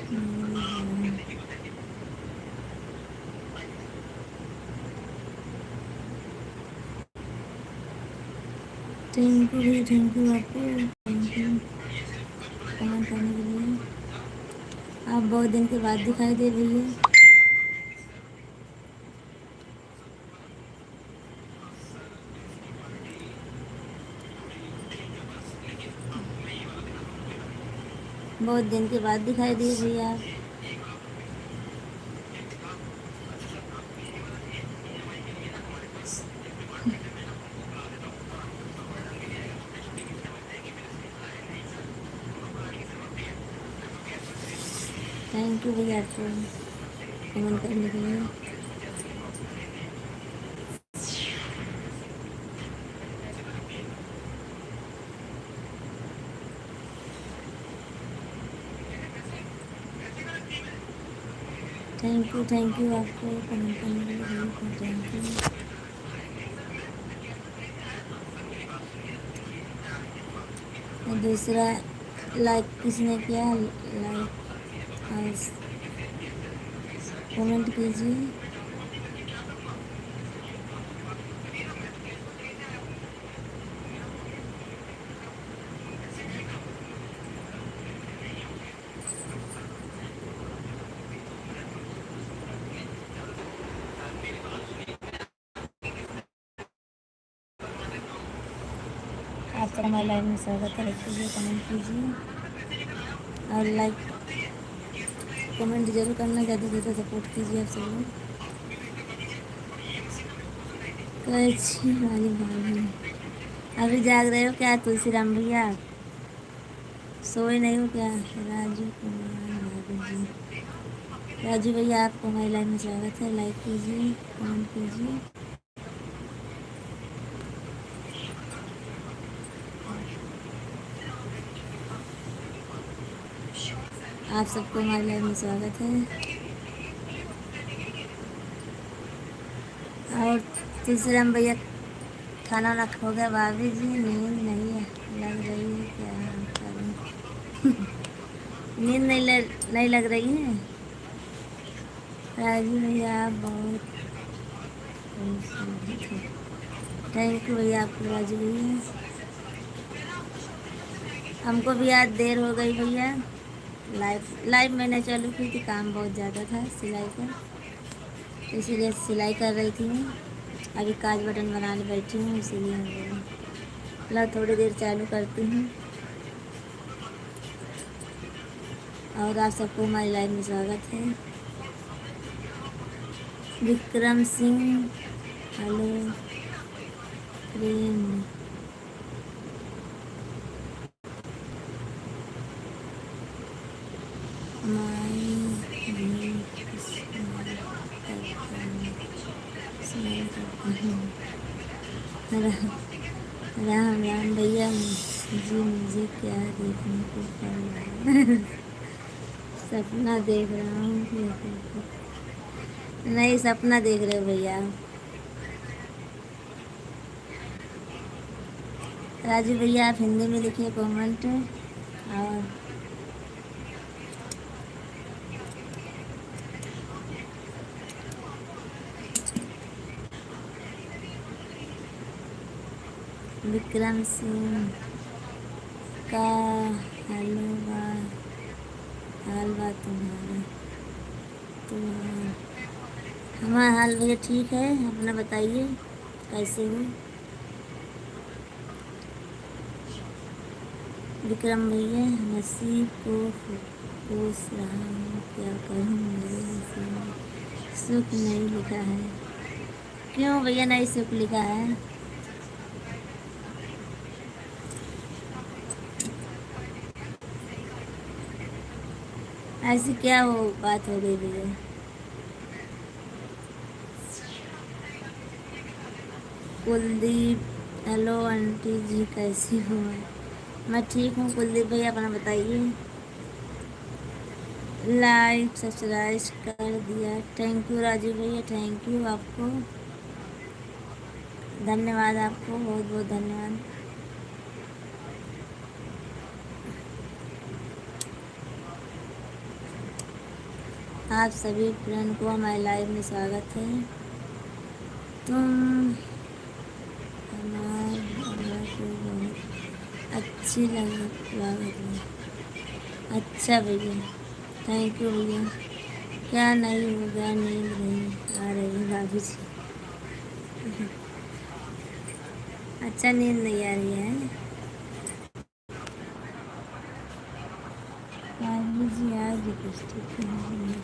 Thank you आपको, thank you comment करने के लिए। आप बहुत दिन के बाद दिखाई दे रही है। बहुत दिन के बाद दिखाई दे रही है आप। थैंक यू भैया आपको कमेंट करने के लिए। थैंक यू आपको कमेंट करने के लिए, थैंक यू। दूसरा लाइक किसने किया, लाइक कमेंट कीजिए। आपका हमारे लाइव में स्वागत है। लाइक कीजिए, कमेंट कीजिए और लाइक कमेंट जरूर करना, ज़्यादा से ज़्यादा सपोर्ट कीजिए आप सब लोग। कैसी वाली भाभी, अभी जाग रहे हो क्या तुलसीराम भैया? सोए नहीं हो क्या? राजू कुमार भाभी जी, राजू भैया आपको हमारे लाइव में स्वागत है। लाइक कीजिए, कमेंट कीजिए। आप सबको हमारे लाइव में स्वागत है। और तुलसीराम भैया खाना वाना हो गया? भाभी जी नींद नहीं है लग रही है, क्या करूँ? नींद नहीं लग रही है। राजू भैया आप बहुत खूबसूरत है। थैंक यू भैया आपको राजू भैया। हमको भी आज देर हो गई भैया। लाइव मैंने चालू की थी, काम बहुत ज़्यादा था सिलाई का, इसीलिए सिलाई कर रही थी मैं। अभी काज बटन बनाने बैठी हूँ, इसीलिए हो गई। ला थोड़ी देर चालू करती हूँ। और आप सबको हमारी लाइव में स्वागत है। विक्रम सिंह हेलो फ्रेंड, राम राम भैया जी, मुझे क्या देखने को पड़ रहा है? सपना देख रहा हूँ। नहीं सपना देख रहे हो भैया? राजू भैया आप हिंदी में लिखिए कमेंट। और विक्रम सिंह का हेलो हाल बात तुम्हारा, तो हमारा हाल भैया ठीक है। अपना बताइए कैसे हो? विक्रम भैया नसीब को कोस रहा हूँ, क्या करूँ मेरे नसीब में सुख नहीं लिखा है। क्यों भैया नहीं सुख लिखा है? ऐसी क्या वो बात हो गई भैया? कुलदीप हेलो आंटी जी कैसी हो? मैं ठीक हूँ कुलदीप भैया, अपना बताइए। लाइक सब्सक्राइब कर दिया, थैंक यू राजू भैया, थैंक यू आपको, धन्यवाद आपको, बहुत बहुत धन्यवाद। आप सभी फ्रेंड को हमारे लाइव में स्वागत है। तुम हमारा को बहुत अच्छी लागत है। अच्छा भैया, थैंक यू भैया। क्या नहीं हो गया, नींद नहीं आ रही है भाभी जी। अच्छा, नींद नहीं आ रही है भाभी जी? आज भी कुछ ठीक नहीं है।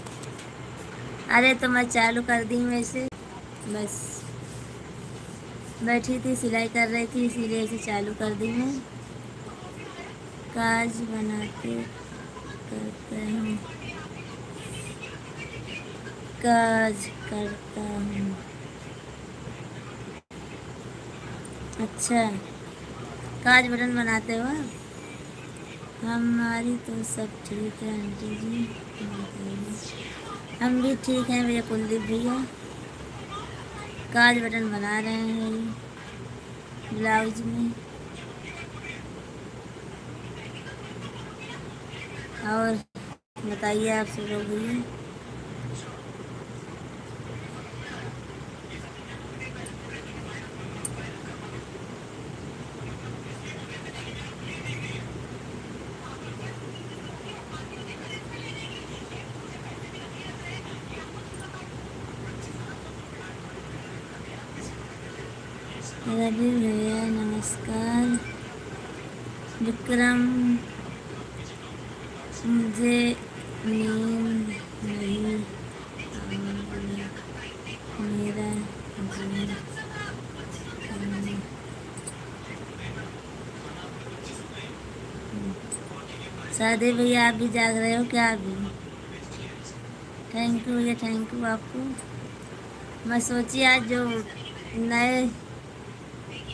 अरे तो मैं चालू कर दी वैसे, बस बैठी थी, सिलाई कर रही थी, इसीलिए इसे चालू कर दी मैं। काज बनाते करते हूँ, काज करता हूँ। अच्छा, काज बटन बनाते हो आप? हमारी तो सब ठीक है आंटी जी, हम भी ठीक हैं भैया। कुलदीप भैया काज बटन बना रहे हैं ब्लाउज में। और बताइए आप सब लोग भैया। रवि भैया नमस्कार। विक्रम, मुझे नींद नहीं आ रही, मेरा जी करना। सादे भैया आप भी जाग रहे हो क्या अभी? थैंक यू भैया, थैंक यू आपको। मैं सोची आज जो नए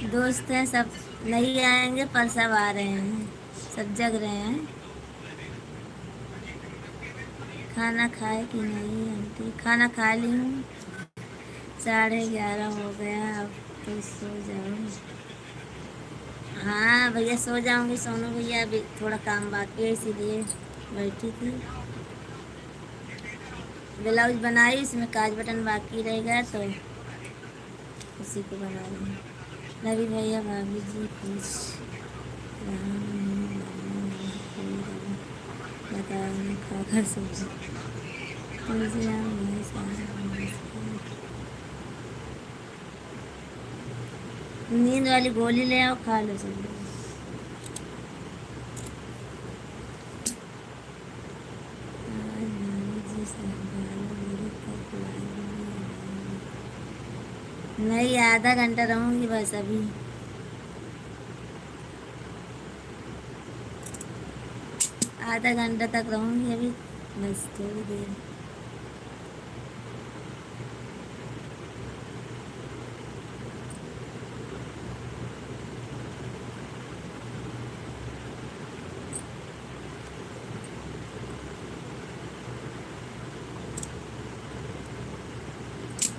दोस्त हैं सब नहीं आएंगे, पर सब आ रहे हैं, सब जग रहे हैं। खाना खाए कि नहीं आंटी? खाना खा ली हूँ, 11:30 हो गया, अब तो सो जाओ। हाँ भैया सो जाऊंगी सोनू भैया, अभी थोड़ा काम बाकी है इसीलिए बैठी थी। ब्लाउज बनाई, इसमें काज बटन बाकी रह गया तो उसी को बना रही हूँ। रवि भैया भाभी जी पूछ रहा हूँ, बताओ खा कर सो नींद वाली गोली ले आओ, खा लो सब लोग। नहीं, आधा घंटा रहूंगी बस अभी। आधा घंटा तक रहूंगी अभी, बस थोड़ी देर।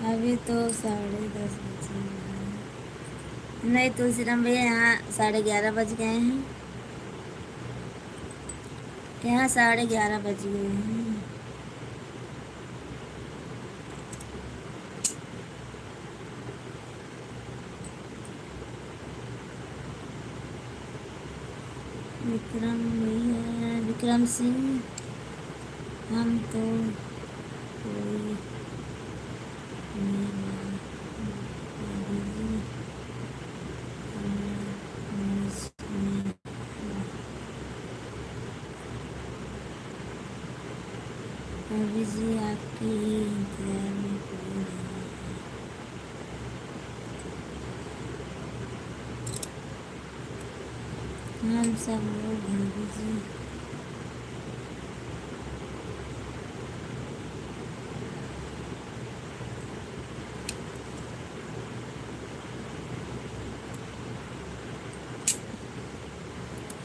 अभी तो 10:30 बजे हैं। नहीं तुलसीराम भैया, यहाँ 11:30 बज गए हैं। यहाँ 11:30 बज गए हैं। विक्रम भैया, विक्रम सिंह, हम तो कोई अभी जी आपकी ही इंतजार में कोई नहीं, हम सब लोग भाभी जी।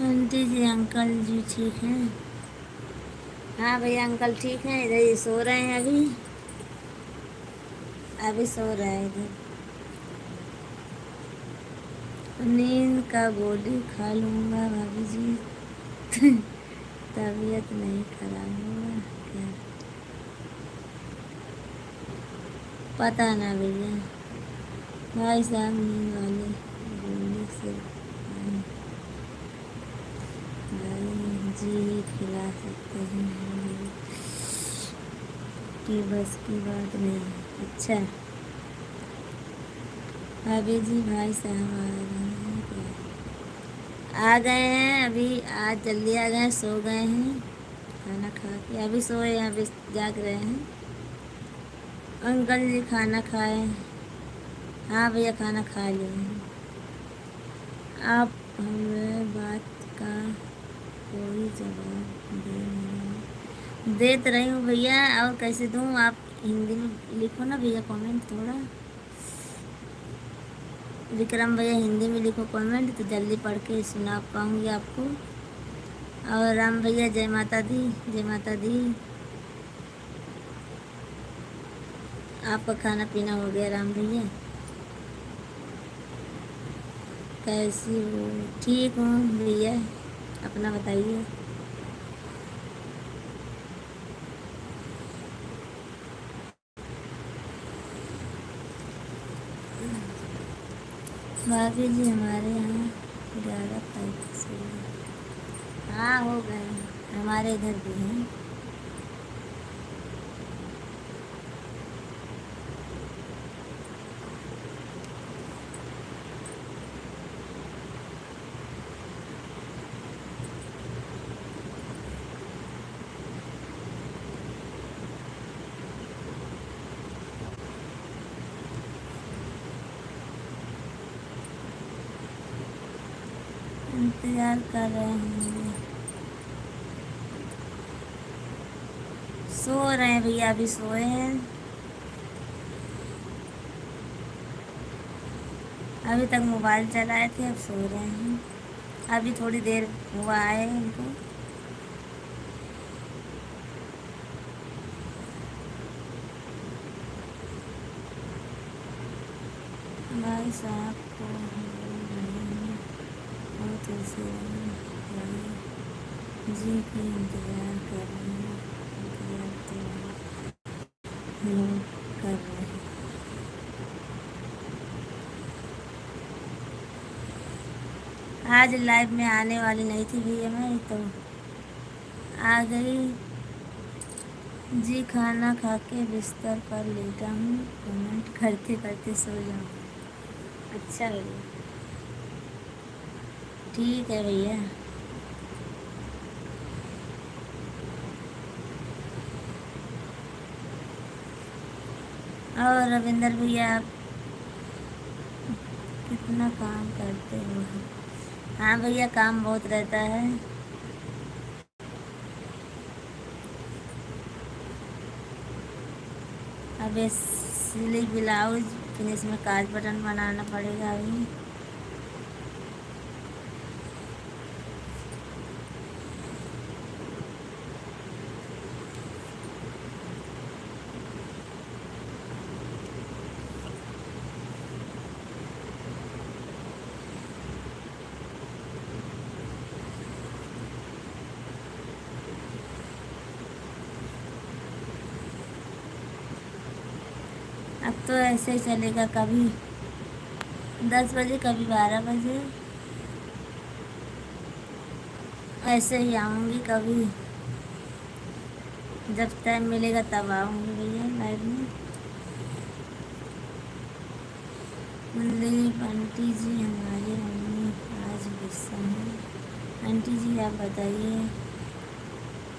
आंटी जी अंकल जी ठीक हैं? हाँ भैया अंकल ठीक हैं, इधर ही सो रहे हैं अभी। अभी सो रहे हैं इधर। नींद का गोली खा लूँगा भाभी जी। तबीयत नहीं खराब होगा क्या? पता ना भैया। भाई साहब नींद वाले गोली से भाई जी ही खिला सकते हैं कि बस की बात नहीं। अच्छा भाभी जी भाई साहब आ गए हैं क्या? आ गए हैं अभी। आज जल्दी आ गए हैं, सो गए हैं खाना खा के, अभी सोए हैं, अभी जाग रहे हैं। अंकल जी खाना खाए? हाँ भैया खाना खा लिए हैं। आप हमें बात का कोई जवाब दे नहीं। दे तो रही हूँ भैया, और कैसे दूँ? आप हिंदी में लिखो ना भैया कमेंट थोड़ा। विक्रम भैया हिंदी में लिखो कमेंट तो जल्दी पढ़ के सुना पाऊँगी आपको। और राम भैया जय माता दी, जय माता दी। आपका खाना पीना हो गया राम भैया? कैसी हो? ठीक हूँ भैया, अपना बताइए। भाभी जी हमारे यहाँ 11 तारीख से। हाँ हो गए, हमारे इधर भी हैं। इंतज़ार कर रहे हैं। सो रहे हैं भैया, अभी सोए हैं। अभी तक मोबाइल चलाए थे, अब सो रहे हैं। अभी थोड़ी देर हुआ है उनको। भाई साहब को बोल रहे हैं बहुत ऐसे जी की इंतज़ार कर रहे हैं। इंतज़ार तो लोग कर रहे हैं। आज लाइव में आने वाली नहीं थी भैया, मैं तो आ गई जी। खाना खा के बिस्तर पर लेटा हूँ, कमेंट करते करते सो जाऊँ। अच्छा भैया, ठीक है भैया। और रविंदर भैया आप कितना काम करते हो? हाँ भैया काम बहुत रहता है। अब ये सिली ब्लाउज फिनिश में काज बटन बनाना पड़ेगा अभी। अब तो ऐसे ही चलेगा, कभी 10 बजे कभी 12 बजे, ऐसे ही आऊँगी। कभी जब टाइम मिलेगा तब आऊँगी भैया लाइव में। कुलदीप आंटी जी हमारी मम्मी आज गुस्सा है। आंटी जी आप बताइए,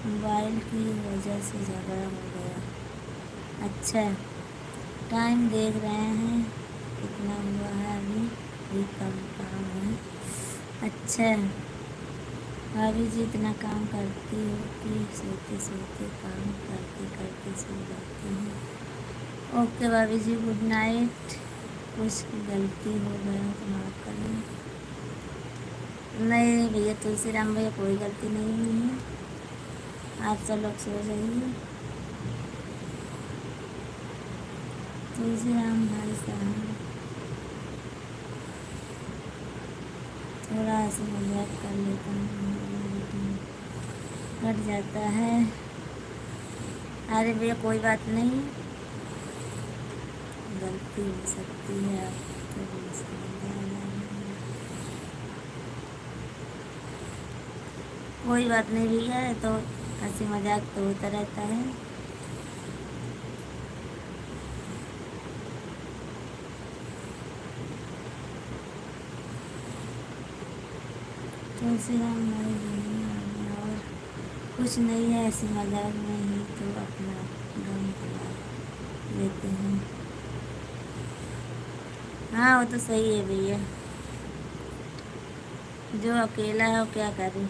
मोबाइल की वजह से झगड़ा हो गया? अच्छा टाइम देख रहे हैं कितना हुआ है? अभी भी कम काम है। अच्छा भाभी जी इतना काम करती हो कि सोते सोते काम करते करते सो जाती हैं? ओके भाभी जी, गुड नाइट। कुछ गलती हो गया तो माफ़ करना। नहीं भैया तुलसी राम भैया कोई गलती नहीं हुई है, आप सब लोग सो जाइए। तुलसी राम भाई साहब थोड़ा ऐसे मजाक कर लेता हूँ, हमारा रूटीन कट जाता है। अरे भैया कोई बात नहीं, गलती हो सकती है अब तो भी समझदार। कोई बात नहीं भैया, है तो हंसी मजाक तो होता रहता है। तुलसीराम भाई दुनिया और कुछ नहीं है, ऐसी मजाक में ही तो अपना दम तोड़ा लेते हैं। हाँ वो तो सही है भैया, जो अकेला है वो क्या करे।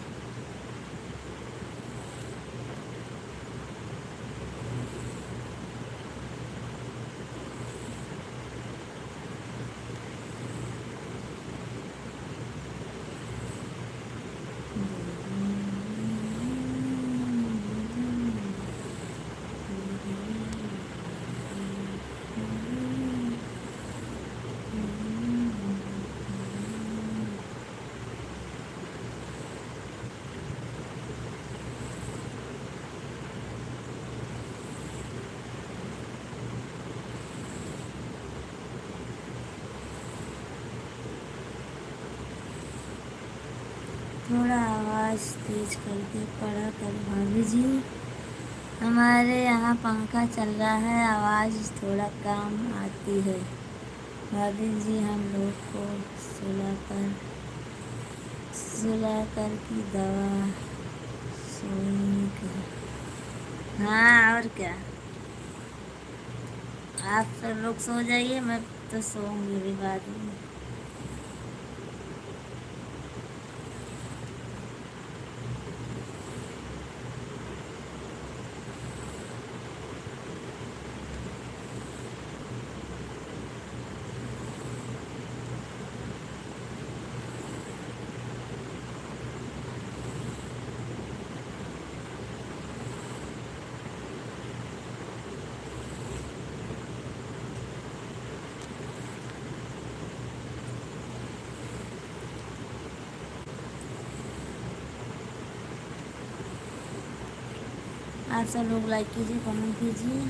थोड़ा आवाज़ तेज करके पढ़ा कर भाभी जी, हमारे यहाँ पंखा चल रहा है, आवाज़ थोड़ा कम आती है। भाभी जी हम लोग को सुलाकर की दवा सोने की। हाँ और क्या, आप सब लोग सो जाइए, मैं तो सोऊंगी भी बाद में। आप सब लोग लाइक कीजिए, कमेंट कीजिए।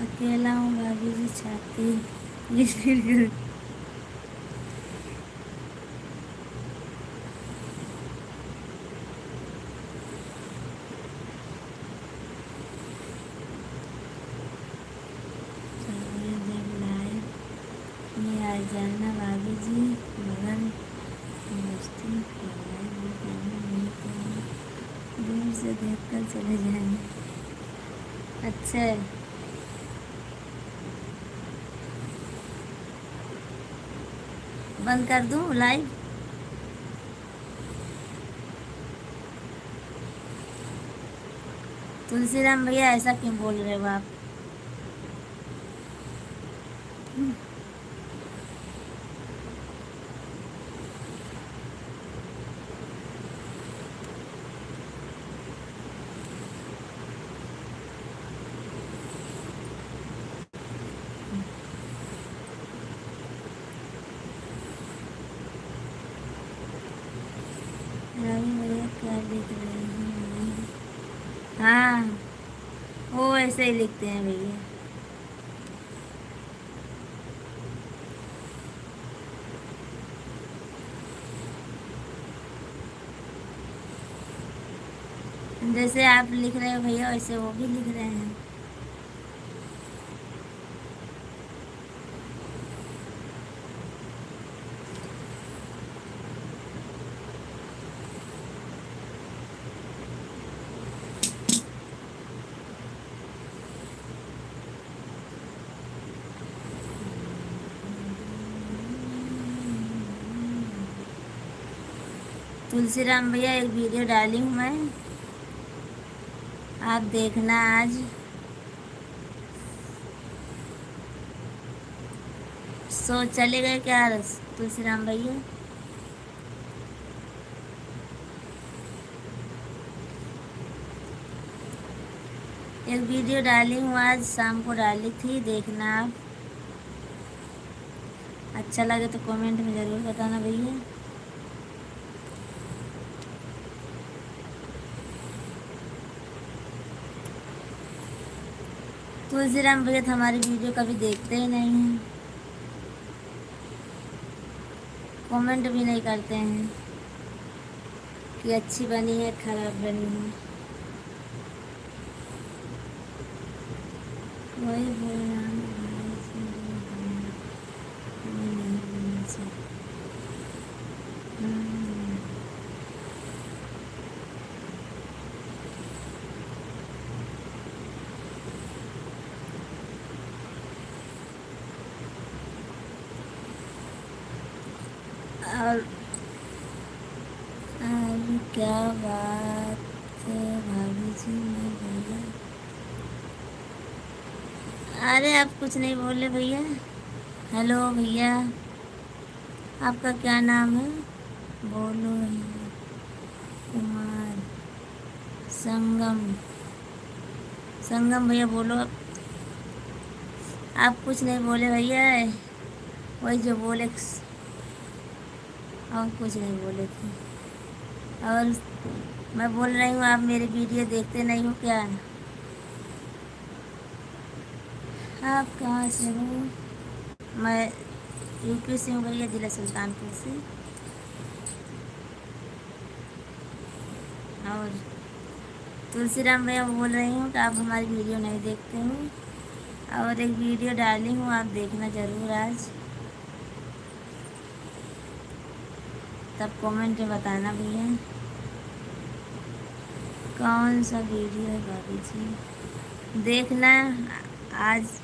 अकेला हूँ भाभी जी, छाती गिर जब लाइव में आ जाना भाभी जी, मगर दोस्ती लाइव में आना नहीं तो दूर से देख कर चले जाएंगे। अच्छा है, बंद कर दूँ लाइव? तुलसीराम भैया ऐसा क्यों बोल रहे हो आप? रवि भैया क्या लिख रहे हैं? हाँ वो ऐसे ही लिखते हैं भैया। जैसे आप लिख रहे हो भैया, वैसे वो भी लिख रहे हैं। तुलसीराम भैया एक वीडियो डाली हूँ मैं, आप देखना आज। सो चले गए क्या तुलसीराम भैया? एक वीडियो डाली हूँ, आज शाम को डाली थी, देखना आप। अच्छा लगे तो कमेंट में ज़रूर बताना भैया। तुलसीराम भैया तो हमारी वीडियो कभी देखते ही नहीं हैं, कमेंट भी नहीं करते हैं कि अच्छी बनी है खराब बनी है। वही बोल रहा हूँ भाई से, हमें नहीं बोलना चाहिए। और क्या बात है भाभी जी, मैं बोला। अरे आप कुछ नहीं बोले भैया। हेलो भैया, आपका क्या नाम है? बोलो भैया। कुमार संगम, संगम भैया बोलो। आप कुछ नहीं बोले भैया, वही जो बोले और कुछ नहीं बोले थे। और मैं बोल रही हूँ, आप मेरी वीडियो देखते नहीं हो क्या? आप कहाँ से हो? मैं यूपी से हूँ भैया, जिला सुल्तानपुर से। और तुलसीराम भैया बोल रही हूँ कि आप हमारी वीडियो नहीं देखते हो, और एक वीडियो डाली हूँ, आप देखना ज़रूर आज, तब कमेंट में बताना भैया कौन सा वीडियो है भाभी जी, देखना। आज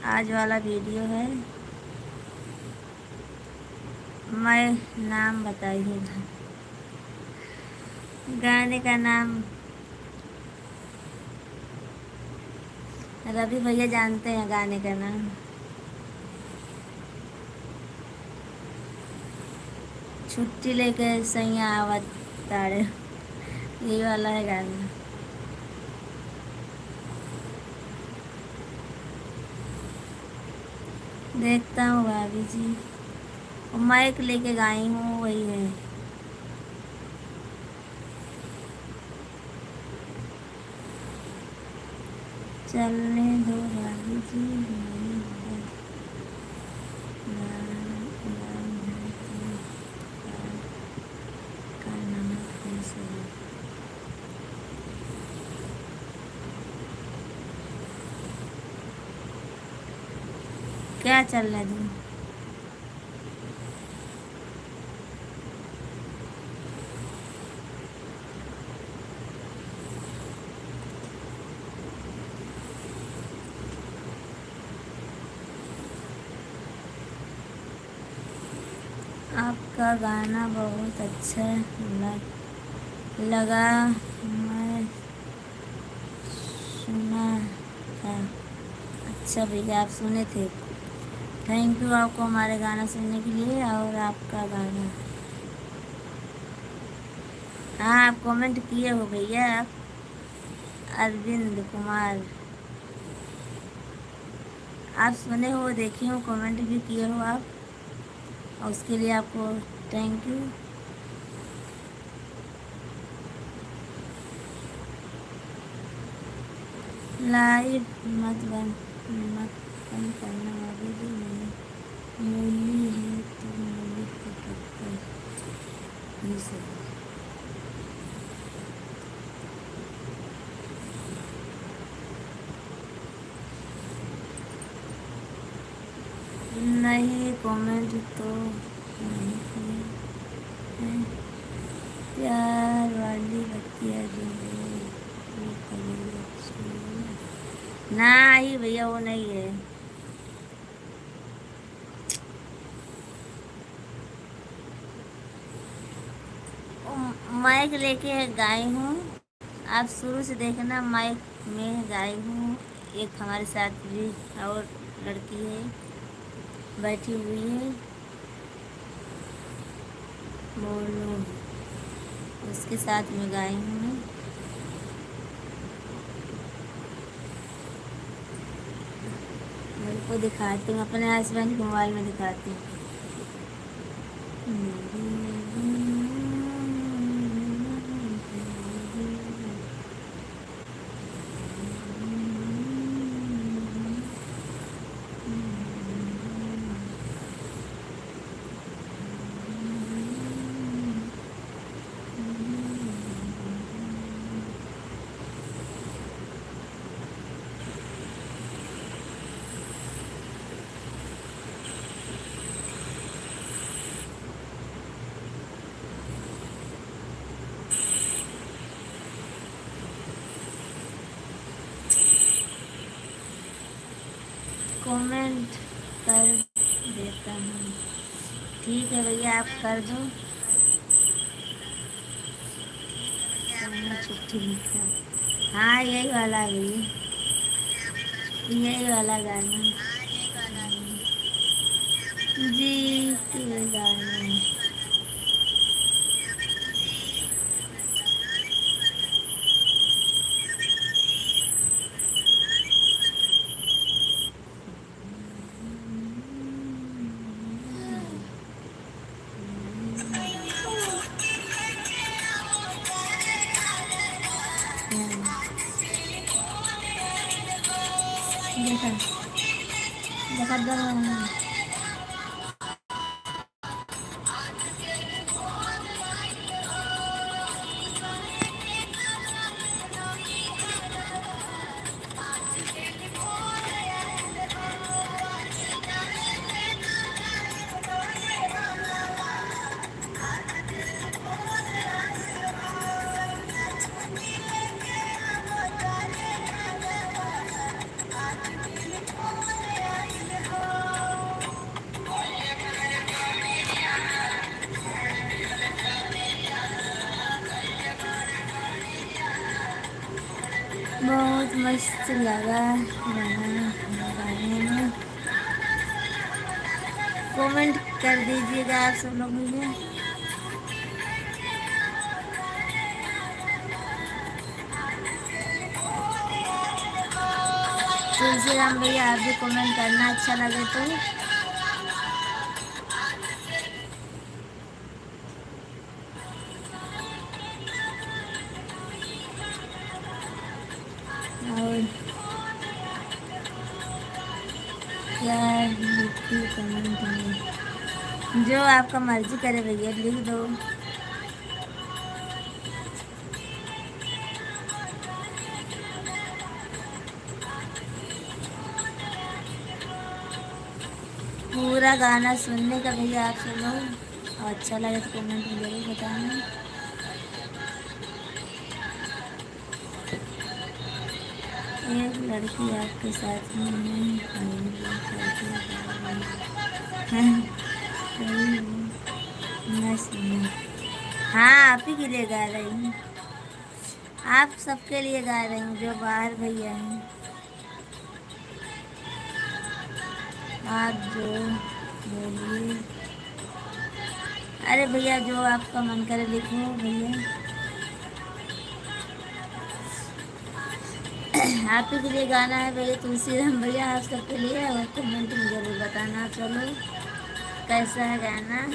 आज वाला वीडियो है। मैं नाम बताइएगा, गाने का नाम रवि भैया जानते हैं गाने का नाम। छुट्टी लेके सैया आवत तारे, ये वाला है गाना। देखता हूँ भाभी जी, और माइक लेके गाई हूँ, वही है। चलने दो भाभी जी, नहीं है। नाम है तो का नमक है सही। क्या चलने दूँ? आपका गाना बहुत अच्छा लगा, मैं सुना था। अच्छा भैया, आप सुने थे, थैंक यू आपको हमारे गाना सुनने के लिए। और आपका गाना, हाँ आप कमेंट किए हो भैया, आप अरविंद कुमार, आप सुने हो, देखे हो, कमेंट भी किए हो आप, और उसके लिए आपको थैंक यू। लाइव मत बंद करना अभी भी नहीं। मूली है तो मूली का पत्ता ही सही। नहीं कमेंट तो नहीं किए हैं। प्यार वाली बत्तियाँ जो है वो कभी अच्छी ना ही भैया, वो नहीं है। माइक लेके गाई हूँ, आप शुरू से देखना, माइक में गाई हूँ। एक हमारे साथ भी और लड़की है बैठी हुई है, बोलो, उसके साथ में गाई हूँ मैं। आपको दिखाती हूँ, अपने हस्बैंड के मोबाइल में दिखाती हूँ। कमेंट कर देता हूँ। ठीक है भैया, आप कर दो। चिट्ठी लिखा, हाँ यही वाला है भैया, यही वाला गाना जी के गाना। देखा देखा दोनों। बहुत मस्त लगा गाना गाने में। कमेंट कर दीजिएगा आप सब लोग मुझे। तुलसीराम भैया आप भी कमेंट करना अच्छा लगे तो। और क्या लिखी कमेंट में, जो आपका मर्जी करे भैया लिख दो। पूरा गाना सुनने का भैया आप सब लोग, और अच्छा लगे तो कमेंट में जरूर बताना। एक लड़की आपके साथ में है, मैं सुना। हाँ आप ही के लिए गा रही हूँ, आप सबके लिए गा रही हूँ जो बाहर भैया हैं। आप जो बोलिए, अरे भैया जो आपका मन करे लिखो भैया। आप ही के लिए गाना है भैया, तुलसीराम भैया आप सबके लिए, और कमेंट में जरूर बताना चलो कैसा है गाना।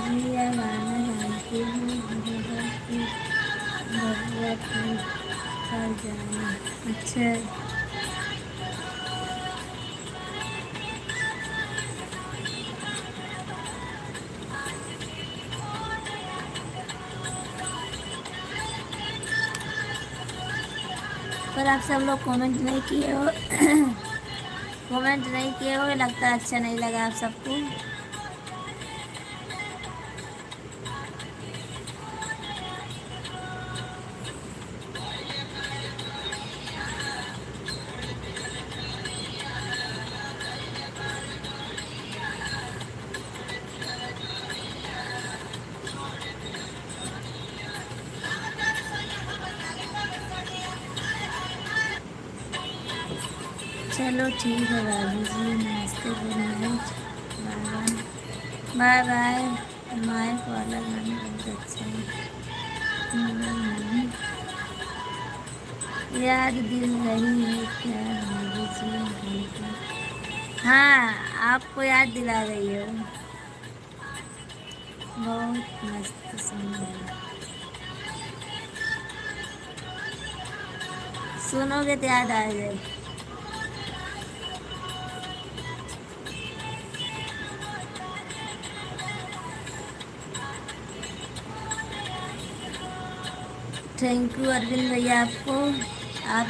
जिया गाना जानती हूँ, भगवत कर जाना। अच्छा पर आप सब लोग कमेंट नहीं किए हो। कमेंट नहीं किए हो, लगता है अच्छा नहीं लगा आप सबको। चलो ठीक है बाबू जी, नमस्ते, good night, bye bye. Bye bye. Mic वाला गाना बहुत अच्छा है। हम्म, याद दिल रही है क्या बाबू जी हमको? हाँ, आपको याद दिला रही हो। बहुत मस्त सॉन्ग है। सुनोगे तो याद आ जाए। थैंक यू अरविंद भैया आपको। आप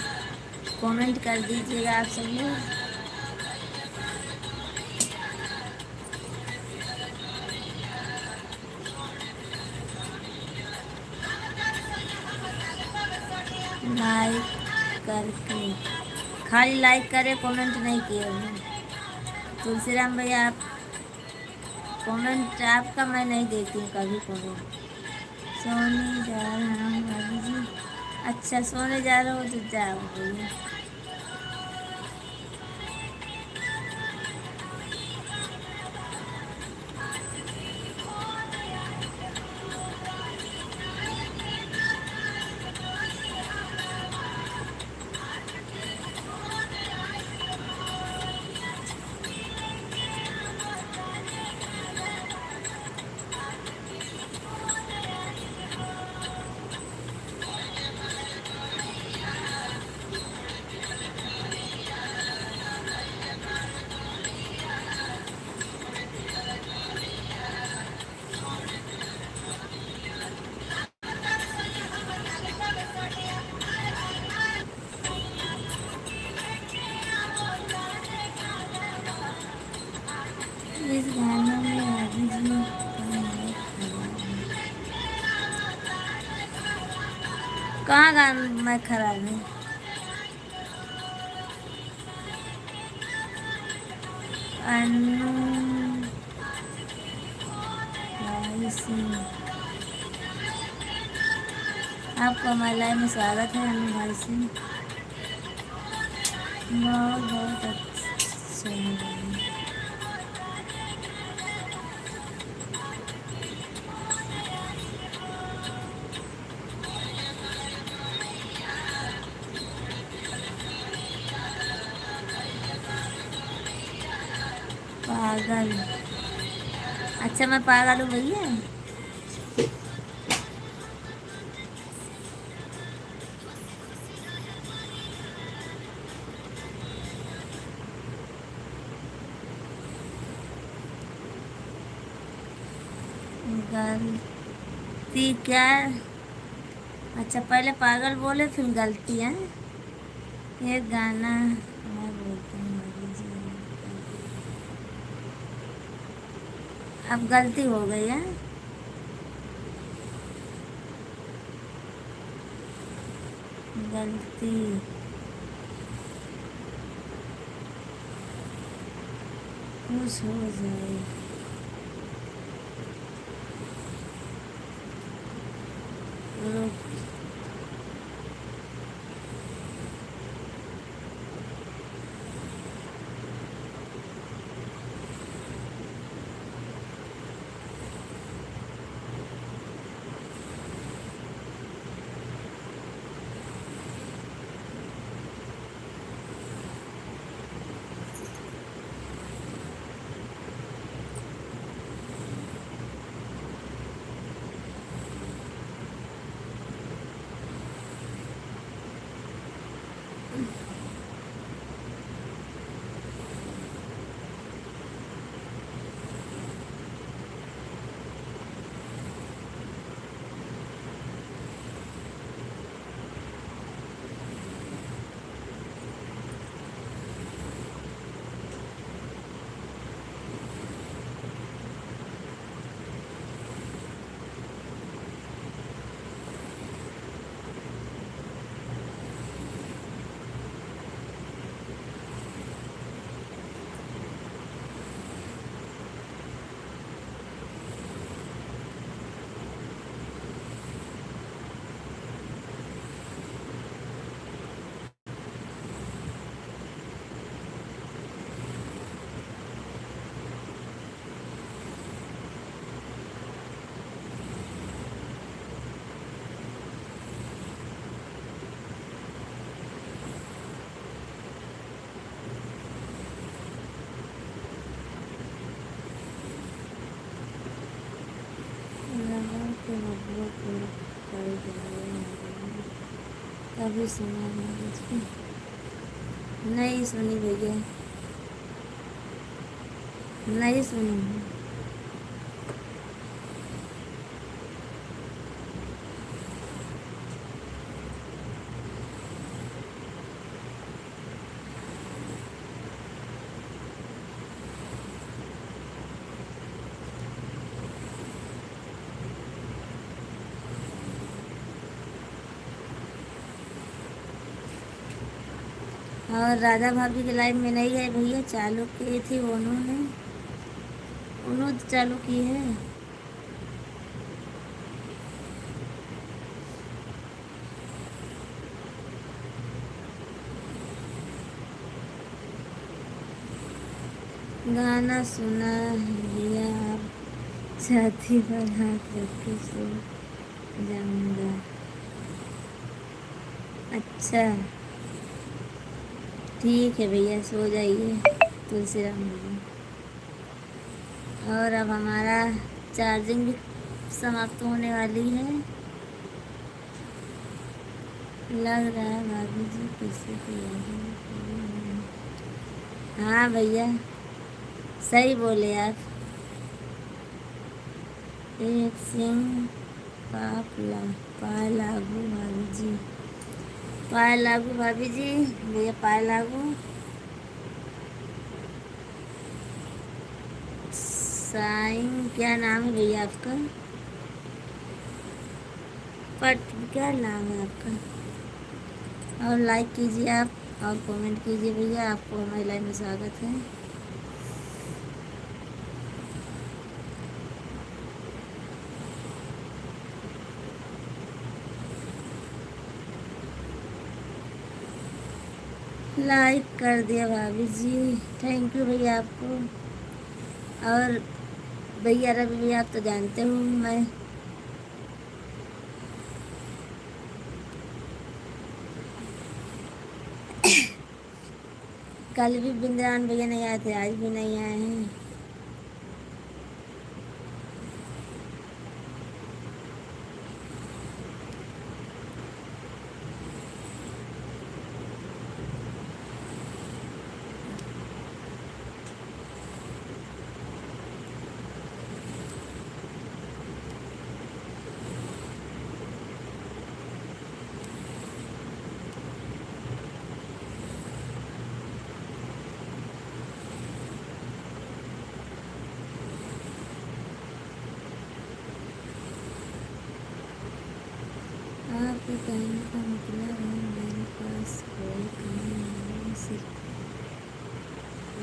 कमेंट कर दीजिएगा आप सब लोग। लाइक करके, खाली लाइक करे, कमेंट नहीं किए हुए। तुलसीराम भैया आप कमेंट, आपका मैं नहीं देखती हूँ कभी कमेंट। सोने जा रहा हूँ भाभी जी। अच्छा, सोने जा रहे हो तो जाओ भैया। इस गाने में भाभी जी का माइक खराब है। कहाँ गाना माइक खराब है? अनु भाई सिंह, आपका हमारे लाइव में स्वागत है अनु भाई सिंह। बहुत बहुत अच्छा है गाना। पागल, अच्छा मैं पागल हूँ भैया। गलती क्या? अच्छा, पहले पागल बोले फिर गलती है। ये गाना मैं बोलता हूँ भाभी जी, अब गलती हो गई है। गलती कुछ हो जाए। रुक, के नब्बों को पड़ जाए। कभी सुना नहीं, नहीं सुनी भैया, नहीं सुनी। और राधा भाभी के लाइव में नहीं गए भैया, चालू की थी उन्होंने, उन्होंने चालू की है। गाना सुना लिया, आप छाती पर हाथ रख के सो जाऊंगा। अच्छा ठीक है भैया, सो जाइए तुलसीराम भैया। और अब हमारा चार्जिंग भी समाप्त होने वाली है, लग रहा है भाभी जी किसी की याद में। हाँ भैया सही बोले आप। एक सिंह पाए लागू भाभी जी, पाए लागू भाभी जी, भैया पाए लागू। साईं क्या नाम है भैया आपका, पट क्या नाम है आपका। और लाइक कीजिए आप और कमेंट कीजिए भैया, आपको हमारी लाइव में स्वागत है। लाइक कर दिया भाभी जी, थैंक यू भैया आपको। और भैया रवि भैया आप तो जानते हो मैं कल भी बिंद्रान भैया नहीं आए थे, आज भी नहीं आए हैं। आपके कहने का मतलब है मेरे पास कोई काम नहीं, सिर्फ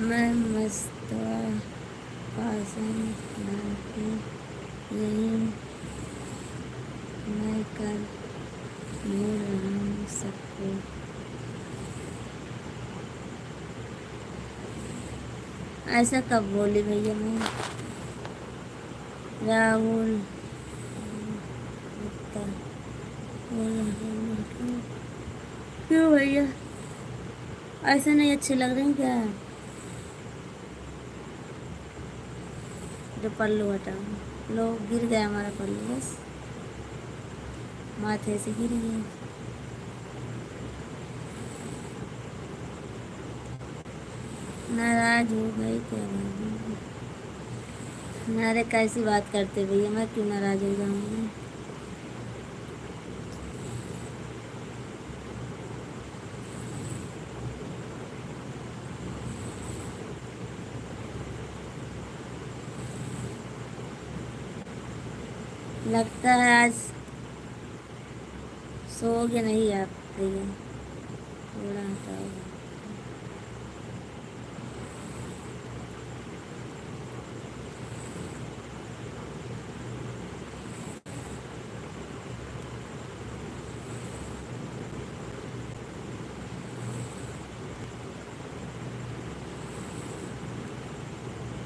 मैं मस्तवा पासन नाम के यही मैं कर मोड़ रहा हूँ सबको। ऐसा कब बोली भैया मैं। राहुल गुप्ता, क्यों भैया ऐसे नहीं अच्छे लग रहे हैं क्या। जो पल्लू हटाओ, लो गिर गया हमारा पल्लू, बस माथे से गिर गया। नाराज हो गई क्या भाभी। अरे कैसी बात करते भैया, मैं क्यों नाराज हो जाऊंगी। लगता है आज सोओगे नहीं आप भैया, थोड़ा हटाओ।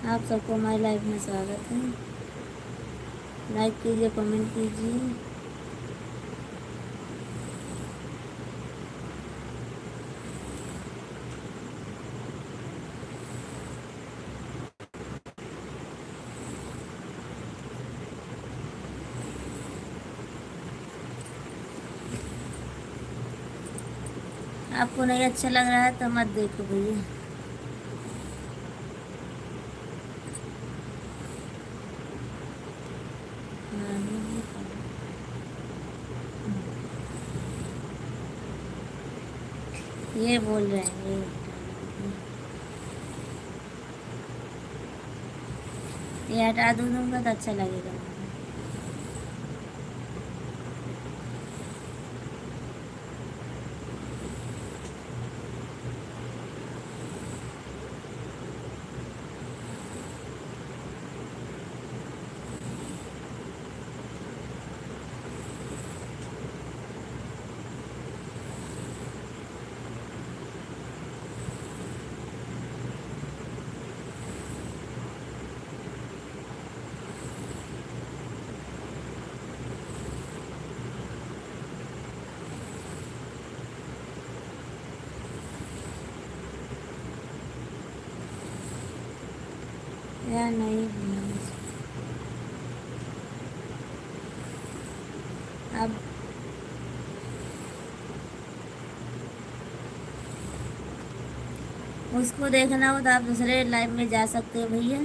आप सबको हमारी लाइफ में स्वागत है। लाइक कीजिए, कमेंट कीजिए। आपको नहीं अच्छा लग रहा है तो मत देखो भैया। ये बोल रहे हैं ये हटा दूंगा तो अच्छा लगेगा। या नहीं अब उसको देखना हो तो आप दूसरे लाइव में जा सकते हो भैया,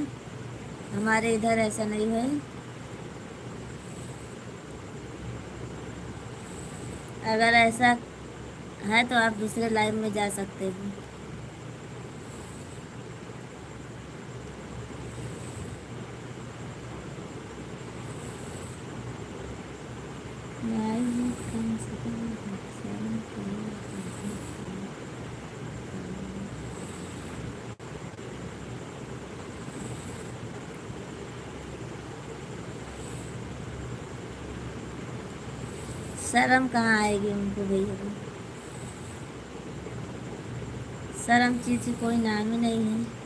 हमारे इधर ऐसा नहीं है। अगर ऐसा है तो आप दूसरे लाइव में जा सकते हो। लाइव में कम से कम 7 करोड़ शर्म कहाँ आएगी उनको भैया को? शर्म चीज की कोई नाम ही नहीं है।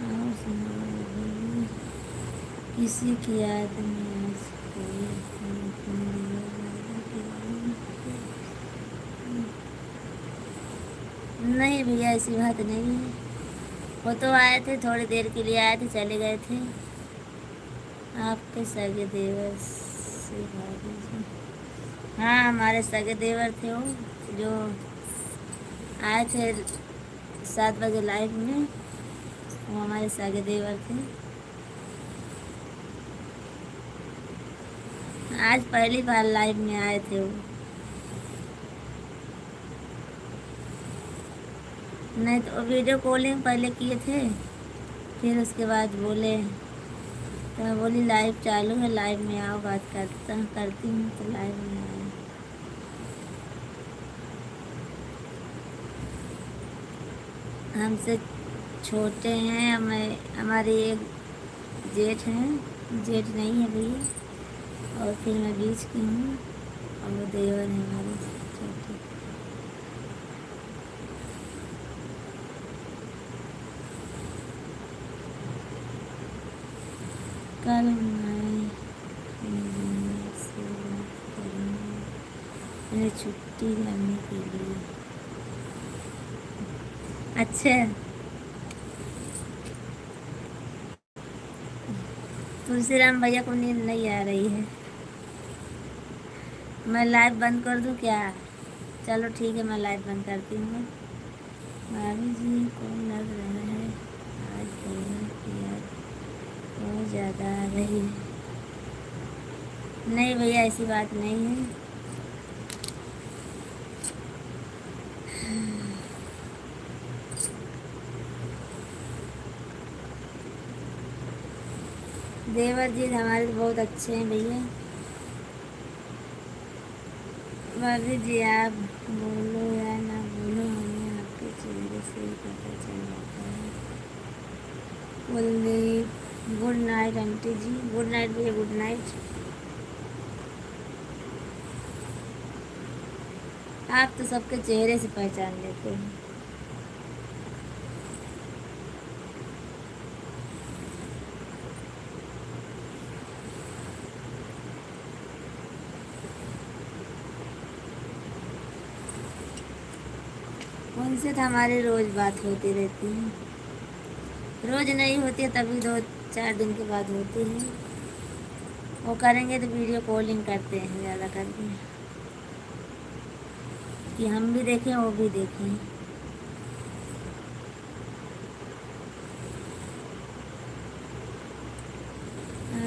और सुनाओ भैया, किसी की याद में आज कोई अपने लिए वादा किया? नहीं भैया ऐसी बात नहीं है। वो तो आए थे, थोड़ी देर के लिए आए थे, चले गए थे। आपके सगे देवर से भाभी जी? हाँ हमारे सगे देवर थे वो, जो आए थे 7 बजे लाइव में, वो हमारे सगे देवर थे। आज पहली बार लाइव में आए थे वो। नहीं तो वीडियो कॉलिंग पहले किए थे, फिर उसके बाद बोले, तो मैं बोली लाइव चालू है, लाइव में आओ, बात करती हूँ, तो लाइव में आए। हमसे छोटे हैं, हमारी एक जेठ हैं, जेठ नहीं है भैया, और फिर मैं बीच की हूँ, और वो देवर है हमारे छोटे। कल मैं से बात करूँगी मैंने छुट्टी करने के लिए। अच्छा तुलसीराम भैया को नींद नहीं आ रही है, मैं लाइव बंद कर दूं क्या? चलो ठीक है, मैं लाइव बंद करती हूँ। भाभी जी को लग रहा है आज देवर की याद बहुत ज़्यादा आ रही है। नहीं भैया ऐसी बात नहीं है। देवर जी हमारे तो बहुत अच्छे हैं भैया। भाभी जी आप बोलो या ना बोलो, हमें आपके चेहरे से ही पता चल जाता है। बोलिए गुड नाइट आंटी जी। गुड नाइट भैया, गुड नाइट। आप तो सबके चेहरे से पहचान लेते हैं। उनसे तो हमारी रोज़ बात होती रहती है। रोज़ नहीं होती है तभी 2-4 दिन के बाद होती है। वो करेंगे तो वीडियो कॉलिंग करते हैं ज़्यादा करके, कि हम भी देखें वो भी देखें।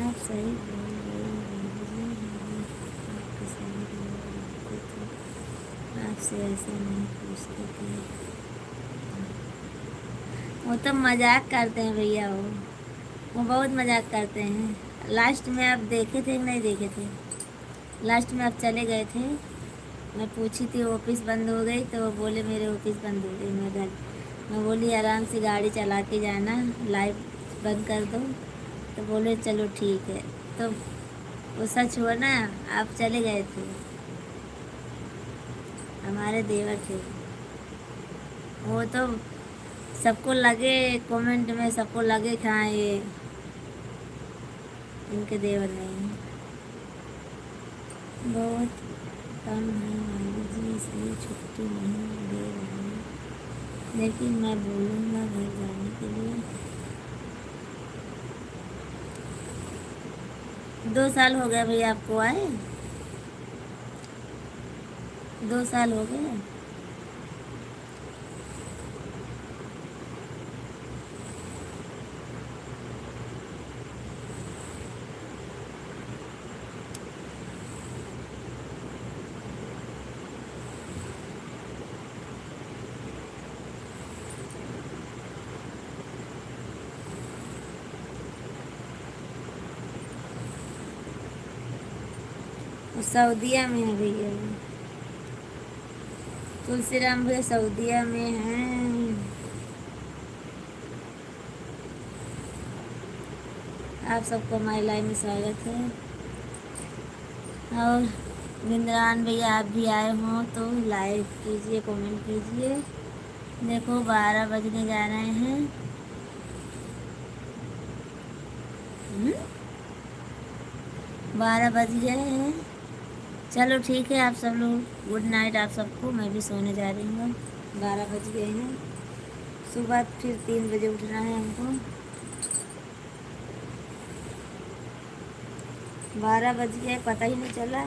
आप सही बोल रहे हो बाबूजी, हम आपके सही बोलते थे, आपसे ऐसे नहीं पूछते थे। वो तो मजाक करते हैं भैया, वो बहुत मजाक करते हैं। लास्ट में आप देखे थे कि नहीं देखे थे? लास्ट में आप चले गए थे, मैं पूछी थी ऑफिस बंद हो गई तो वो बोले मेरे ऑफिस बंद हो गई, मैं बोली आराम से गाड़ी चला के जाना, लाइट बंद कर दो, तो बोले चलो ठीक है। तो वो सच हुआ ना, आप चले गए थे, हमारे देवर थे वो। तो सबको लगे कमेंट में, सबको लगे कि हाँ ये इनके देवर नहीं है। बहुत कम है भाभी जी, इसलिए छुट्टी नहीं दे रहे हैं, लेकिन मैं बोलूँगा घर जाने के लिए। 2 साल हो गया भैया आपको आए, 2 साल हो गए। वो सऊदीया में है भैया, तुलसीराम भैया सऊदीया में हैं। आप सबको हमारी लाइव में स्वागत है। और विंद्रान भैया आप भी आए हों तो लाइक कीजिए, कमेंट कीजिए। देखो 12 बजने जा रहे हैं। 12 बज गए हैं। चलो ठीक है, आप सब लोग गुड नाइट आप सबको, मैं भी सोने जा रही हूँ। 12 बज गए हैं, सुबह फिर 3 बजे उठना है हमको। 12 बज गए, पता ही नहीं चला।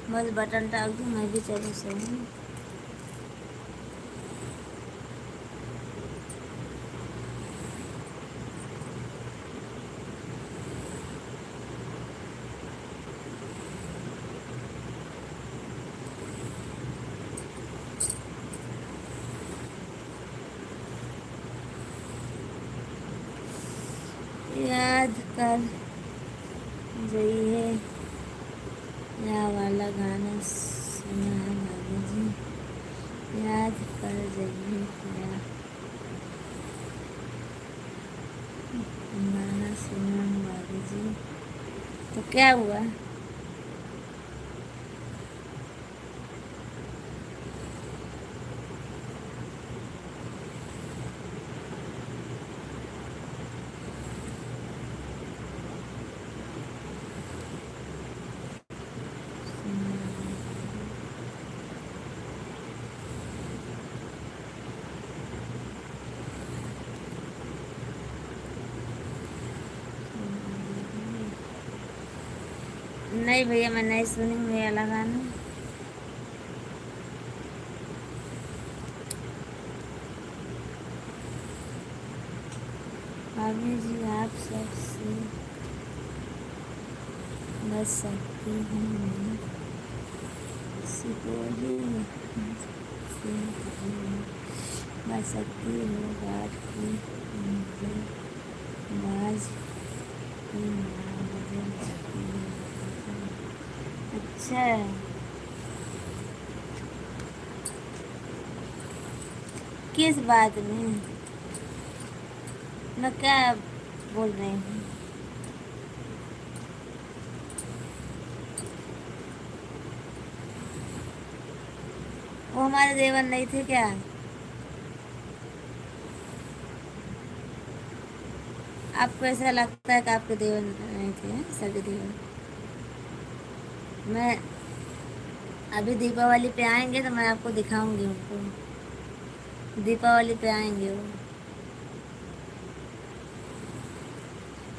बस बटन टाक दूँ, मैं भी चलूँ सोऊं। याद कर जाइए, या वाला गाना सुना है बाबू जी, याद कर जाइए क्या गाना सुना है बाबू जी। तो क्या हुआ? नहीं भैया मैं नहीं सुनूंगी ये वाला गाना। भाभी जी आप सबसे बच सकती हूँ मैं, सिपोही से बच सकती हूँ गाठ की मुझे बाज की ना बदल सकती है। अच्छा किस बात में, मैं क्या बोल रही हूँ? वो हमारे देवर नहीं थे क्या? आपको ऐसा लगता है कि आपके देवर नहीं थे, सगे देवर? मैं अभी दीपावली पे आएंगे तो मैं आपको दिखाऊंगी उनको। दीपावली पे आएंगे वो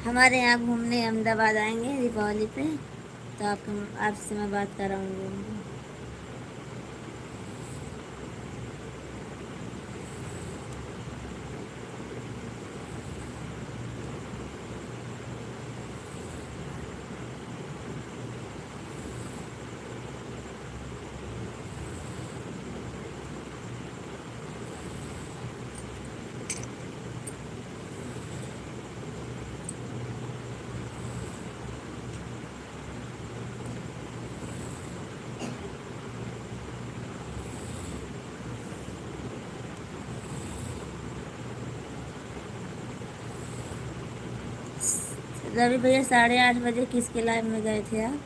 हमारे यहाँ घूमने, अहमदाबाद आएंगे दीपावली पे, तो आपसे मैं बात कराऊंगी उनको। रवि भैया 8:30 बजे किसके लाइव में गए थे आप?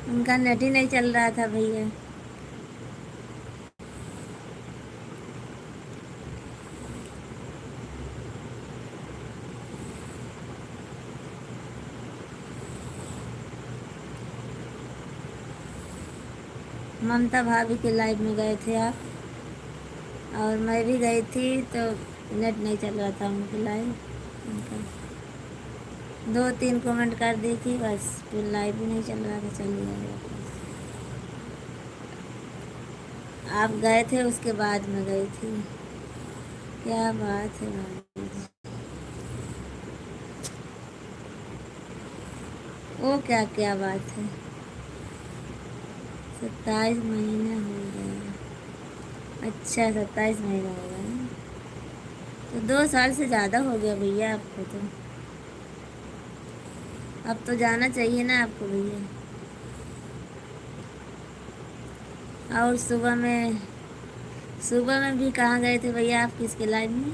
उनका नेट ही नहीं चल रहा था भैया। ममता भाभी के लाइव में गए थे आप, और मैं भी गई थी तो नेट नहीं चल रहा था उनके लाइव। उनका 2-3 कमेंट कर दी थी बस, फिर लाइव भी नहीं चल रहा था, चली गई वापस। आप गए थे उसके बाद में गई थी। क्या बात है भाभी जी। वो क्या क्या बात है? 27 महीना हो गया। अच्छा, 27 महीना हो गया ना? तो 2 साल से ज़्यादा हो गया भैया आपको तो। अब तो जाना चाहिए ना आपको भैया। और सुबह में भी कहाँ गए थे भैया आप, किसके लाइव में?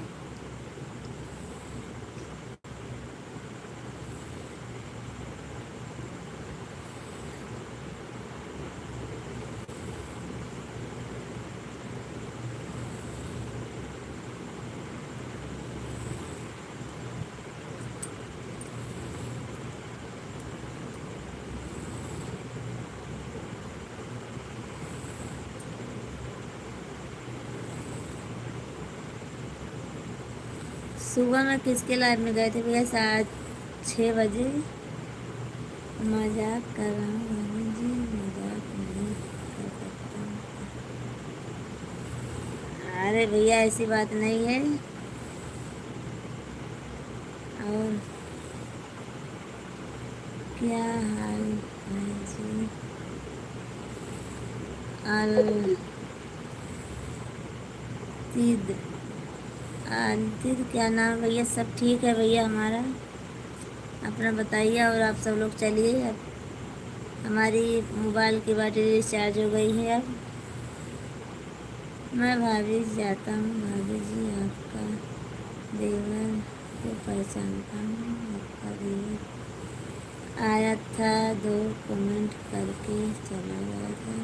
सुबह में किसके लाइव में गए थे भैया? 6 बजे। मजाक कर रहा हूँ भाभी जी, मजाक नहीं कर सकता हूँ। अरे भैया ऐसी बात नहीं है। और क्या हाल है जी? आलतीद आलतीद क्या नाम भैया? सब ठीक है भैया हमारा। अपना बताइए। और आप सब लोग चलिए, अब हमारी मोबाइल की बैटरी रिचार्ज हो गई है अब। मैं भाभी जाता हूँ। भाभी जी आपका देवर को पहचानता हूँ। आपका देवर आया था, 2 कमेंट करके चला गया था।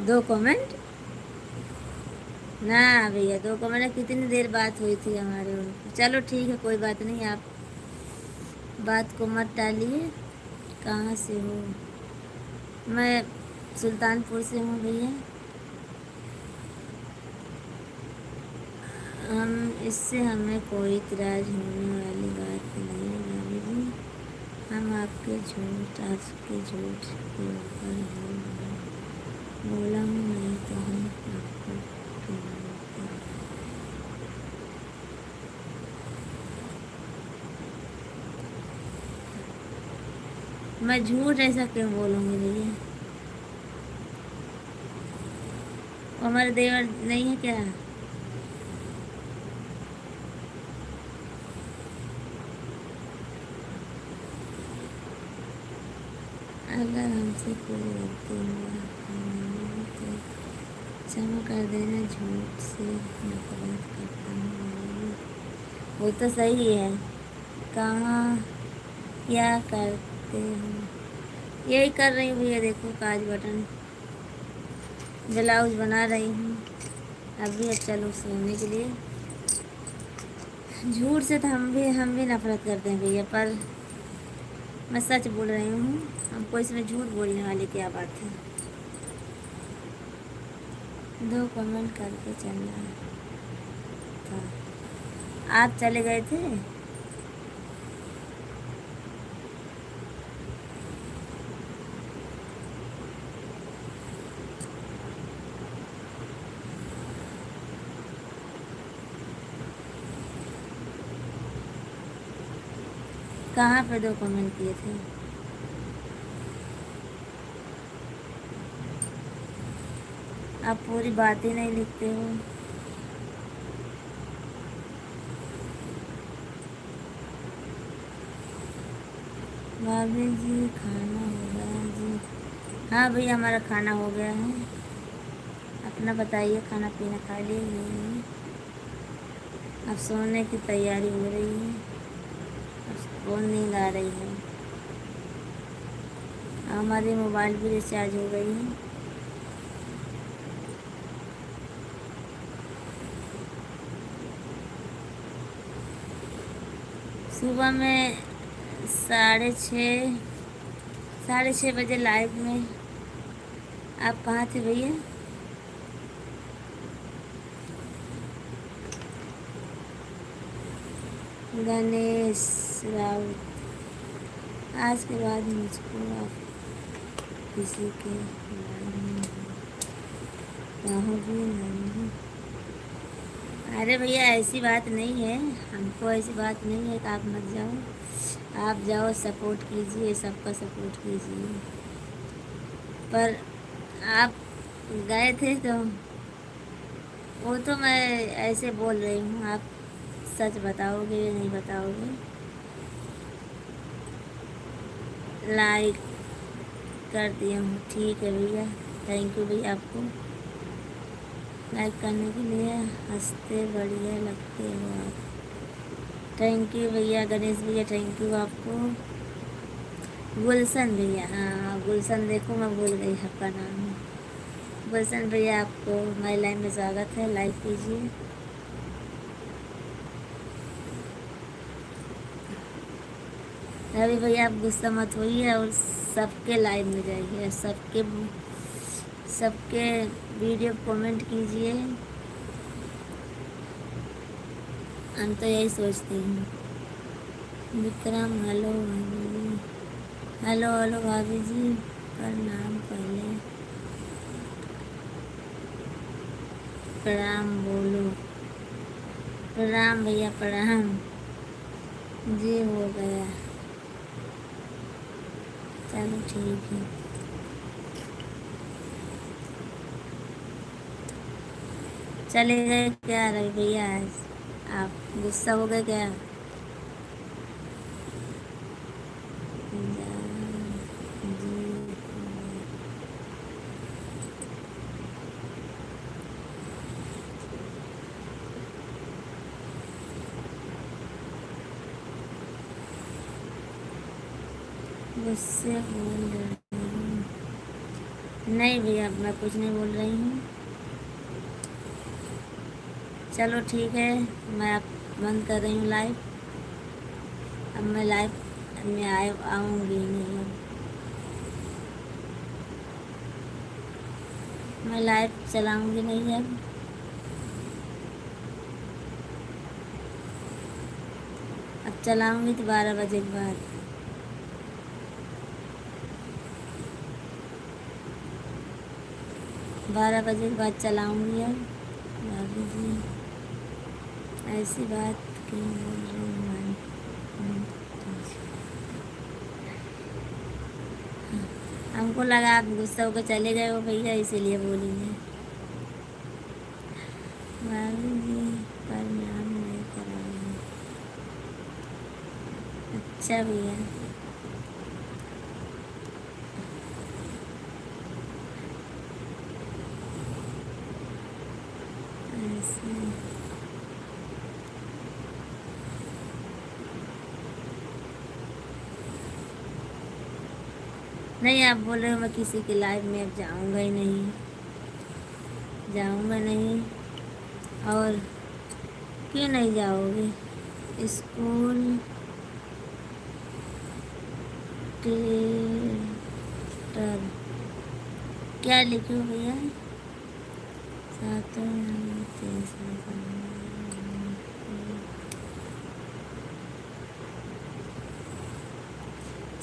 2 कमेंट ना भैया, 2 कमेंट कितनी देर बात हुई थी हमारे उनको। चलो ठीक है, कोई बात नहीं, आप बात को मत टालिए। कहाँ से हो? मैं सुल्तानपुर से हूँ भैया। इससे हमें कोई इतराज़ होने वाली बात नहीं है भाभी जी। हम आपके झूठ के ऊपर बोला हूँ, नहीं तो हम आपको क्यों बोलते? मैं झूठ ऐसा क्यों बोलूँगी भैया? वो हमारे देवर नहीं है क्या? अगर हमसे कोई गलती हुआ तो क्षमा कर देना। झूठ से नफरत करता हूँ। वो तो सही है। कहाँ क्या करते हो? यही कर रही हूँ भैया, देखो काज बटन। ब्लाउज बना रही हूँ अभी। अब चलो सोने के लिए। झूठ से तो हम भी नफरत करते हैं भैया, पर मैं सच बोल रही हूँ। हमको इसमें झूठ बोलने वाली क्या बात है। 2 कमेंट करके चलना था। आप चले गए थे? कहाँ पे 2 कमेंट किए थे? आप पूरी बातें नहीं लिखते हो। भाभी जी खाना हो गया जी? हाँ भैया हमारा खाना हो गया है। अपना बताइए, खाना पीना खा लिए नहीं? अब सोने की तैयारी हो रही है। अब बहुत नींद आ रही है। हमारी मोबाइल भी रिचार्ज हो गई है। सुबह में 6:30 6:30 बजे लाइव में। आप कहाँ थे भैया? गणेश राउत। आज के बाद मुझको आप किसी के लाइव में कहोगे नहीं। अरे भैया ऐसी बात नहीं है। हमको ऐसी बात नहीं है कि आप मत जाओ। आप जाओ, सपोर्ट कीजिए, सबका सपोर्ट कीजिए। पर आप गए थे तो वो तो मैं ऐसे बोल रही हूँ। आप सच बताओगे या नहीं बताओगे? लाइक कर दिया हूँ। ठीक है भैया, थैंक यू भैया आपको लाइक करने के लिए। हंसते बढ़िया लगते हो आप। थैंक यू भैया। गणेश भैया थैंक यू आपको। गुलशन भैया, हाँ गुलशन, देखो मैं भूल गई आपका नाम। गुलशन भैया आपको हमारी लाइन में स्वागत है। लाइक कीजिए। रवि भैया आप गुस्सा मत होइए और सबके लाइव में जाइए, सबके सबके वीडियो कमेंट कीजिए। हम तो यही सोचते हैं। विक्रम हेलो भाभी जी। हेलो हेलो भाभी जी, प्रणाम। पहले प्रणाम बोलो। प्रणाम भैया प्रणाम। जी हो गया। चलो ठीक है। चले गए क्या रवि भैया? आप गुस्सा हो गए क्या? जी। गुस्से बोल रही हूँ? नहीं भैया मैं कुछ नहीं बोल रही हूँ। चलो ठीक है, मैं अब बंद कर रही हूँ लाइव। अब मैं लाइव में आऊँगी नहीं। अब मैं लाइव चलाऊँगी नहीं। अब चलाऊँगी तो 12 बजे के बाद। 12 बजे के बाद चलाऊँगी। अब भाभी जी ऐसी बात क्यों बोल रही हैं? हमको लगा आप गुस्सा होकर चले गए हो भैया, इसीलिए बोली है। भाभी जी पर नाम नहीं कराया। अच्छा भैया। ऐसे नहीं, आप बोल रहे हो मैं किसी के लाइव में अब जाऊंगा ही नहीं। जाऊंगा नहीं। और क्यों नहीं जाओगे? स्कूल ट्विटर क्या लिखो भैया? सातों तीसरा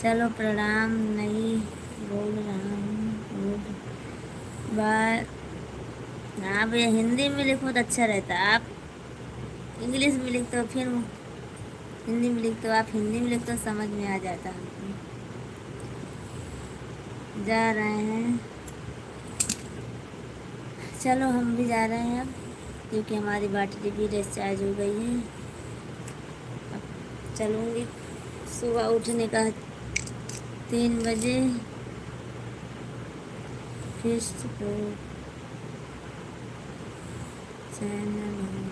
चलो प्रणाम नहीं बोल रहा हूँ। Good bye. हाँ भैया, हिंदी में लिखो तो अच्छा रहता। आप इंग्लिश में लिखते हो, फिर हिंदी में लिखते हो। आप हिंदी में लिखते हो समझ में आ जाता हमको। जा रहे हैं, चलो हम भी जा रहे हैं अब, क्योंकि हमारी बैटरी भी डिस्चार्ज हो गई है। अब चलूँगी। सुबह उठने का 3 बजे। फेसबुक चैनल है।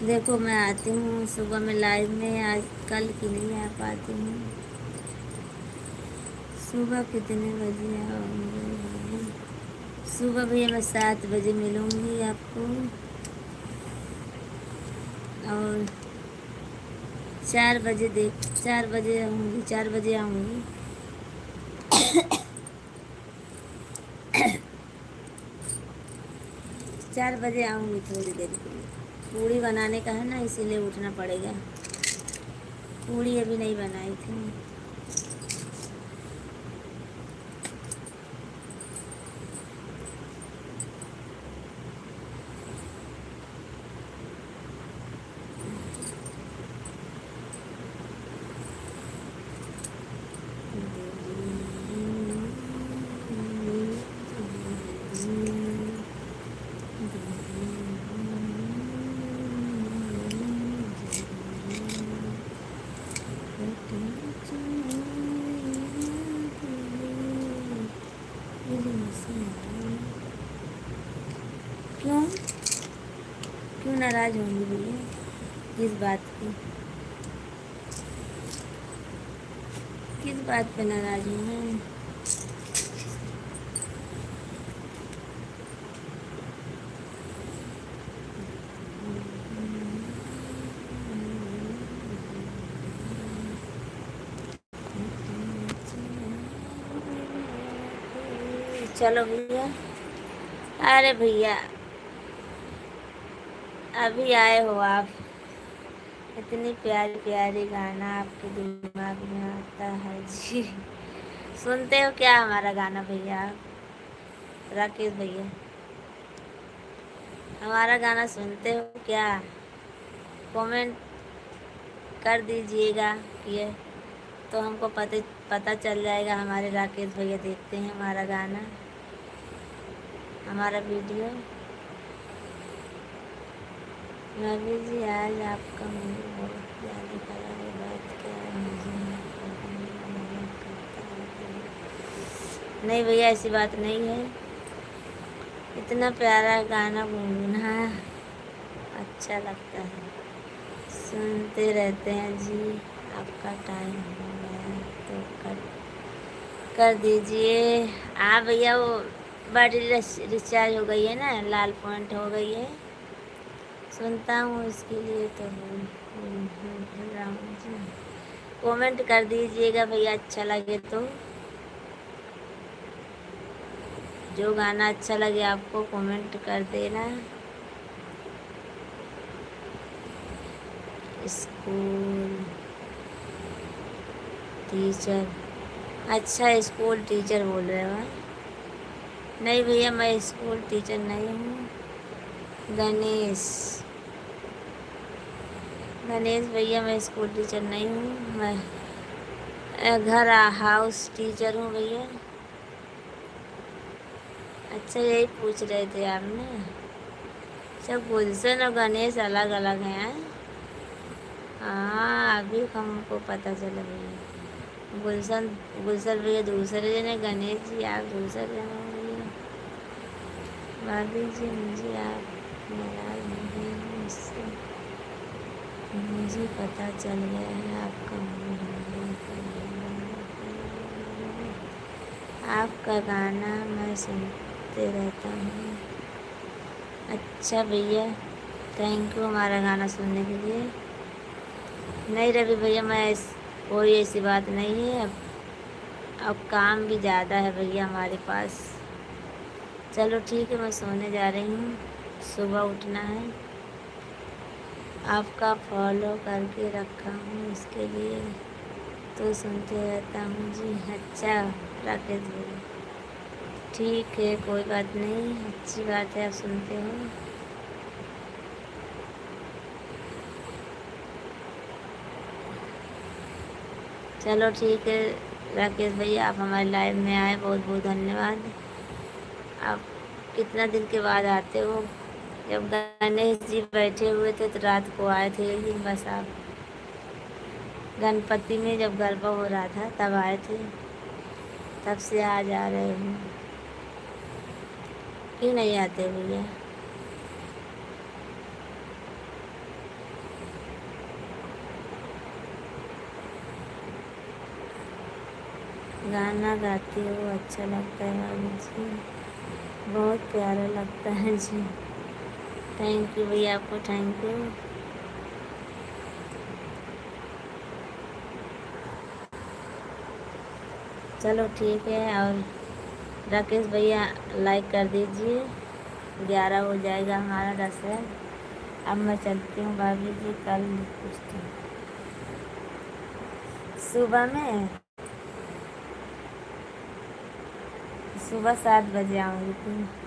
देखो मैं आती हूँ सुबह में लाइव में, आज कल की नहीं आ पाती हूँ। सुबह कितने बजे आऊँगी? सुबह भैया मैं 7 बजे मिलूँगी आपको। और 4 बजे आऊँगी, 4 बजे आऊँगी। 4 बजे आऊँगी थोड़ी देर के लिए। पूड़ी बनाने का है ना, इसीलिए उठना पड़ेगा। पूड़ी अभी नहीं बनाई थी। क्यों क्यों नाराज होंगी भैया? किस बात की? किस बात पे नाराज हूँ मैं? चलो भैया। अरे भैया, अभी आए हो आप। इतनी प्यारी प्यारी गाना आपके दिमाग में आता है जी। सुनते हो क्या हमारा गाना भैया आप? राकेश भैया, हमारा गाना सुनते हो क्या? कमेंट कर दीजिएगा ये, तो हमको पता चल जाएगा। हमारे राकेश भैया देखते हैं हमारा गाना, हमारा वीडियो। नबी जी आज आपका मुझे बहुत याद करा है। बात क्या है मुझे नहीं करता। नहीं भैया, ऐसी बात नहीं है। इतना प्यारा गाना गुनगुना अच्छा लगता है, सुनते रहते हैं जी। आपका टाइम हो गया तो कर दीजिए। हाँ भैया, वो बैटरी डिस्चार्ज हो गई है ना, लाल पॉइंट हो गई है। सुनता हूँ इसके लिए तो बोल रहा हूँ जी। कमेंट कर दीजिएगा भैया, अच्छा लगे तो। जो गाना अच्छा लगे आपको कमेंट कर देना। स्कूल टीचर, अच्छा स्कूल टीचर बोल रहे हो? नहीं भैया, मैं स्कूल टीचर नहीं हूँ। गणेश भैया, मैं स्कूल टीचर नहीं हूँ। मैं घर हाउस टीचर हूँ भैया। अच्छा, यही पूछ रहे थे आपने? सब गुलशन और गणेश अलग अलग हैं। हाँ, अभी हमको पता चला भैया। गुलशन गुलशन भैया दूसरे जने, गणेश जी आप दूसरे जने हो भैया। भाभी जी मुझे आप नाराज नहीं हैं मुझसे, मुझे पता चल गया है आपका मूड हमारे आपका गाना मैं सुनते रहता हूँ। अच्छा भैया, थैंक यू हमारा गाना सुनने के लिए। नहीं रवि भैया, कोई ऐसी बात नहीं है। अब काम भी ज़्यादा है भैया हमारे पास। चलो ठीक है, मैं सोने जा रही हूँ, सुबह उठना है। आपका फॉलो करके रखा हूँ, इसके लिए तो सुनते रहता हूँ जी। अच्छा राकेश भैया, ठीक है, कोई बात नहीं, अच्छी बात है आप सुनते हो। चलो ठीक है राकेश भैया, आप हमारे लाइव में आए, बहुत बहुत धन्यवाद। आप कितना दिन के बाद आते हो? जब गणेश जी बैठे हुए थे तो रात को आए थे एक दिन बस आप। गणपति में जब गरबा हो रहा था तब आए थे, तब से आज आ रहे हैं। क्यों नहीं आते भैया? गाना गाती हो, अच्छा लगता है भाभी जी, बहुत प्यारा लगता है जी। थैंक यू भैया, आपको थैंक यू। चलो ठीक है, और राकेश भैया लाइक कर दीजिए, 11 हो जाएगा, हमारा 10 है। अब मैं चलती हूँ भाभी जी, कल पूछती हूँ सुबह में, सुबह 7 बजे आऊँगी फिर।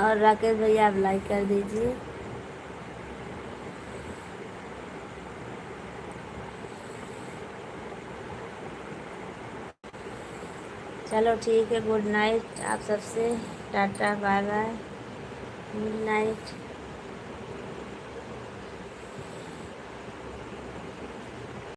और राकेश भैया आप लाइक कर दीजिए। चलो ठीक है, गुड नाइट आप सबसे, tata bye bye, good night.